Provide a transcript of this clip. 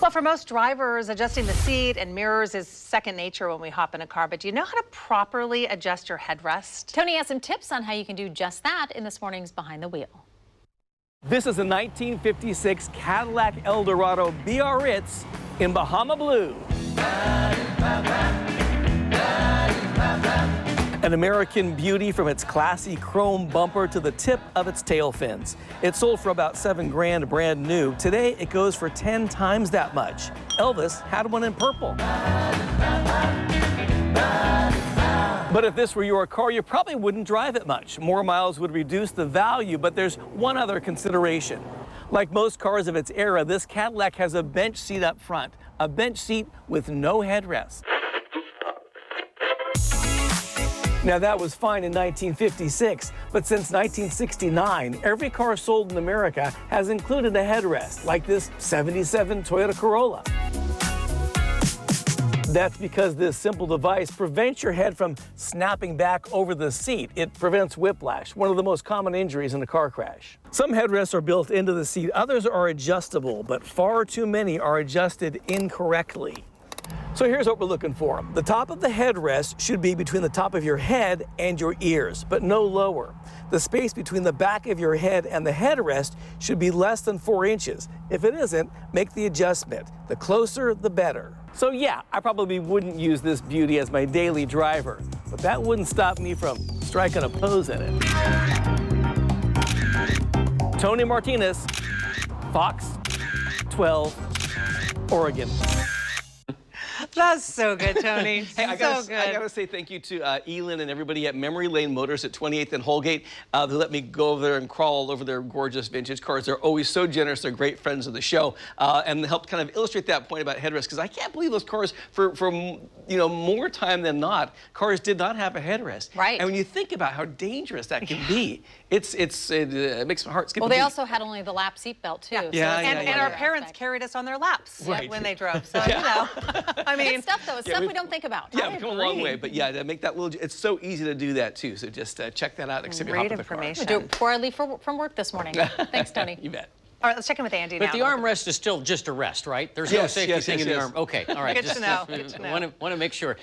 Well, for most drivers, adjusting the seat and mirrors is second nature when we hop in a car. But do you know how to properly adjust your headrest? Tony has some tips on how you can do just that in this morning's Behind the Wheel. This is a 1956 Cadillac Eldorado Biarritz in Bahama Blue. An American beauty from its classy chrome bumper to the tip of its tail fins. It sold for about $7 grand brand new. Today, it goes for 10 times that much. Elvis had one in purple. But if this were your car, you probably wouldn't drive it much. More miles would reduce the value, but there's one other consideration. Like most cars of its era, this Cadillac has a bench seat up front, a bench seat with no headrest. Now, that was fine in 1956, but since 1969, every car sold in America has included a headrest, like this '77 Toyota Corolla. That's because this simple device prevents your head from snapping back over the seat. It prevents whiplash, one of the most common injuries in a car crash. Some headrests are built into the seat, others are adjustable, but far too many are adjusted incorrectly. So here's what we're looking for. The top of the headrest should be between the top of your head and your ears, but no lower. The space between the back of your head and the headrest should be less than 4 inches. If it isn't, make the adjustment. The closer, the better. So yeah, I probably wouldn't use this beauty as my daily driver, but that wouldn't stop me from striking a pose in it. Tony Martinez, Fox 12, Oregon. That's so good, Tony. Hey, I gotta say thank you to Elin and everybody at Memory Lane Motors at 28th and Holgate who let me go over there and crawl all over their gorgeous vintage cars. They're always so generous. They're great friends of the show, and helped kind of illustrate that point about headrest, because I can't believe those cars for more time than not, cars did not have a headrest. Right. And when you think about how dangerous that can be, it makes my heart skip. Well, they also had only the lap seat belt too. Yeah. So And our parents carried us on their laps when they drove. So, you know, I mean. Good stuff, though. It's stuff we don't think about. Yeah, we've come a long way. But yeah, to make that little, it's so easy to do that too. So just check that out. Great information. I'll do it before I leave from work this morning. Thanks, Tony. You bet. All right, let's check in with Andy now. But the armrest is still just a rest, right? There's no safety thing in the arm. Okay, all right. Good to know. Good to know. Want to make sure.